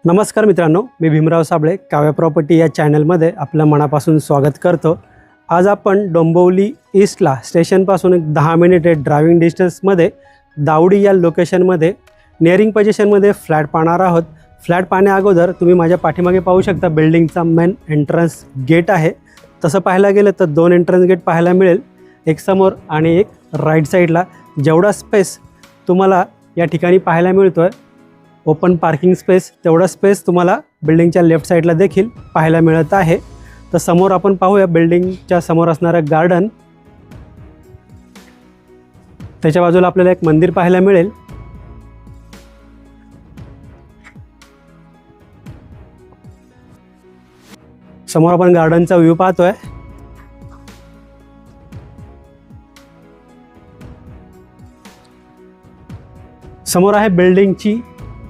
नमस्कार मित्रांनो, मी भीमराव साबळे काव्य प्रॉपर्टी या चॅनलमध्ये आपलं मनापासून स्वागत करतो। आज आपण डोंबिवली ईस्टला स्टेशनपासून एक 10 मिनिटे ड्रायव्हिंग डिस्टन्समध्ये दावडी या लोकेशनमध्ये निअरिंग पोझिशनमध्ये फ्लॅट पाहणार आहोत। फ्लॅट पाहण्या अगोदर तुम्ही माझ्या पाठीमागे पाहू शकता बिल्डिंगचा मेन एंट्रन्स गेट आहे। तसं पाहायला गेलं तर 2 एंट्रन्स गेट पाहायला मिळेल, एक समोर आणि एक राईट साईडला। जेवढा स्पेस तुम्हाला या ठिकाणी पाहायला मिळतोय ओपन पार्किंग स्पेस, तेवढा स्पेस तुम्हाला बिल्डिंगच्या लेफ्ट साईडला देखील पाहायला मिळत आहे। तर समोर आपण पाहूया बिल्डिंगच्या समोर असणारं गार्डन, त्याच्या बाजूला आपल्याला एक मंदिर पाहायला मिळेल। समोर आपण गार्डनचा व्ह्यू पाहतोय। समोर आहे बिल्डिंगची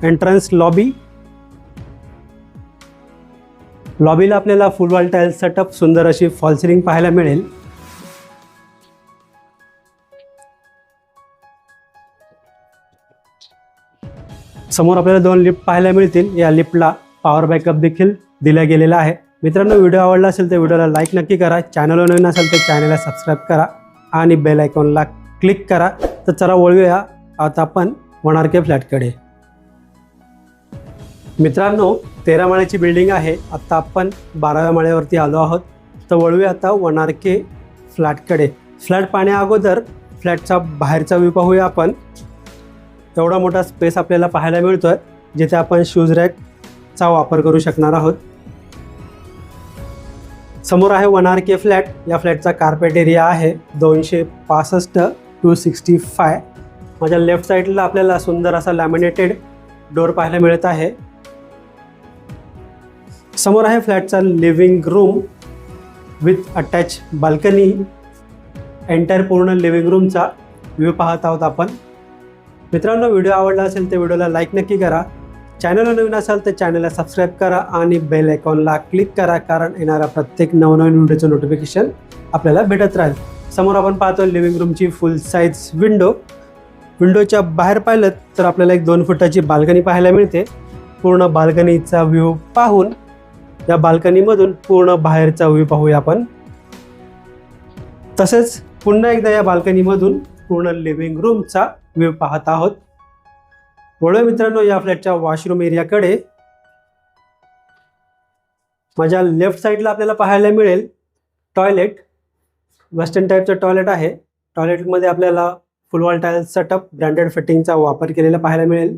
एंट्रन्स लॉबी। लॉबीला आपल्याला फुल वॉल टाइल सेटअप, सुंदर अशी फॉल सिलिंग पाहायला मिळेल। समोर आपल्याला 2 लिफ्ट पाहायला मिळतील। या लिफ्टला पॉवर बॅकअप देखील दिला गेलेला आहे। मित्रांनो, व्हिडिओ आवडला असेल तर व्हिडिओला लाईक नक्की करा, चॅनलवर नवीन असेल तर चॅनलला सबस्क्राईब करा आणि बेल आयकॉनला क्लिक करा। तर चला वळूया आता आपण 1 RK फ्लॅटकडे। मित्रांनो, 13 माळ्याची बिल्डिंग आहे। आता आपण 12व्या माळ्यावरती आलो आहोत। तर वळूया आता 1 RK फ्लॅटकडे। फ्लॅट पाहण्या अगोदर फ्लॅटचा बाहेरचा व्ह्यू पाहूया आपण। एवढा मोठा स्पेस आपल्याला पाहायला मिळतोय, जिथे आपण शूज रॅकचा वापर करू शकणार आहोत। समोर आहे 1 RK फ्लॅट। या फ्लॅटचा कार्पेट एरिया आहे 265/265। माझ्या लेफ्ट साईडला आपल्याला सुंदर असा लॅमिनेटेड डोर पाहायला मिळत आहे। समोर आहे फ्लॅटचा living room with attach balcony. Entire पूर्ण लिव्हिंग रूमचा व्ह्यू पाहत आहोत आपण। मित्रांनो, व्हिडिओ आवडला असेल तर व्हिडिओला लाईक नक्की करा, चॅनलवर नवीन असाल तर चॅनलला सबस्क्राईब करा आणि बेल आयकॉनला क्लिक करा, कारण येणारा प्रत्येक नवनवीन व्हिडिओचं नोटिफिकेशन आपल्याला भेटत राहील। समोर आपण पाहतो लिव्हिंग रूमची फुल साईज विंडो। विंडोच्या बाहेर पाहिलं तर आपल्याला एक 2 फुटाची बाल्कनी पाहायला मिळते। पूर्ण बाल्कनीचा व्ह्यू पाहून या बाल्कनीमधून पूर्ण बाहेरचा व्ह्यू पाहूया आपण। तसेच पुन्हा एकदा या बाल्कनीमधून पूर्ण लिव्हिंग रूमचा व्ह्यू पाहत आहोत। वळूया मित्रांनो या फ्लॅटच्या वॉशरूम एरियाकडे। माझ्या लेफ्ट साईडला आपल्याला पाहायला मिळेल टॉयलेट। वेस्टर्न टाईपचं टॉयलेट आहे। टॉयलेटमध्ये आपल्याला full wall tile setup, branded फिटिंगचा वापर केलेला पाहायला मिळेल।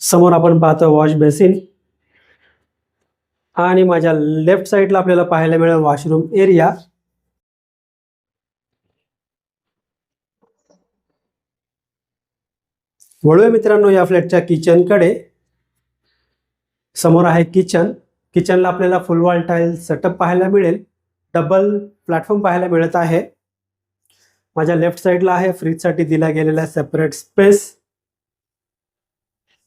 समोर आपण पाहतो वॉश बेसिन आणि माझ्या लेफ्ट साईडला आपल्याला पाहायला मिळेल वॉशरूम एरिया। वळूया मित्रांनो या फ्लॅटच्या किचनकडे। समोर आहे किचन। किचनला आपल्याला फुल वॉल टाइल सेटअप पाहायला मिळेल। डबल प्लॅटफॉर्म पाहायला मिळत आहे। माझ्या लेफ्ट साईडला आहे फ्रीजसाठी दिला गेलेला सेपरेट स्पेस।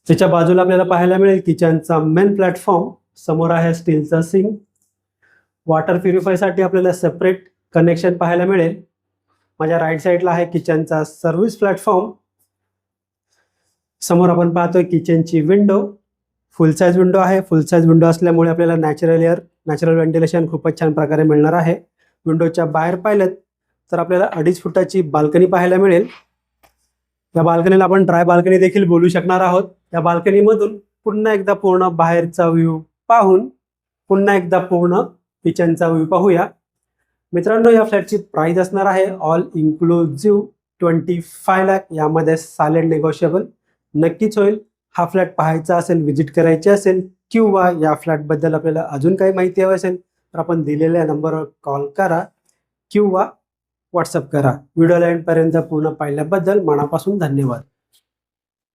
त्याच्या बाजूला आपल्याला पाहायला मिळेल किचनचा मेन प्लॅटफॉर्म। समोर आहे स्टीलचा सिंक। वॉटर प्युरिफायसाठी आपल्याला सेपरेट कनेक्शन पाहायला मिळेल। माझ्या राईट साईडला आहे किचनचा सर्व्हिस प्लॅटफॉर्म। समोर आपण पाहतोय किचनची विंडो। फुल साईज विंडो आहे। फुल साईज विंडो असल्यामुळे आपल्याला नॅचरल एअर, नॅचरल व्हेंटिलेशन खूपच छान प्रकारे मिळणार आहे। विंडोच्या बाहेर पाहिलं तर आपल्याला 2.5 फुटाची बाल्कनी पाहायला मिळेल। या बाल्कनीला आपण ड्राय बाल्कनी देखील बोलू शकणार आहोत। या बाल्कनीमधून पुन्हा एकदा पूर्ण बाहेरचा व्ह्यू पाहून पुन्हा एकदा पूर्ण किचनचा व्ह्यू पाहूया। मित्रांनो, या फ्लॅटची प्राइस असणार आहे ऑल इन्क्लुझिव्ह 25 लाख। यामध्ये सायलेंट नेगोशिएबल नक्कीच होईल। हा फ्लॅट पाहायचा असेल, व्हिजिट करायची असेल किंवा या फ्लॅटबद्दल आपल्याला अजून काही माहिती हवी असेल तर आपण दिलेल्या नंबरवर कॉल करा किंवा व्हॉट्सअप करा। व्हिडिओला एंडपर्यंत पूर्ण पाहिल्याबद्दल मनापासून धन्यवाद।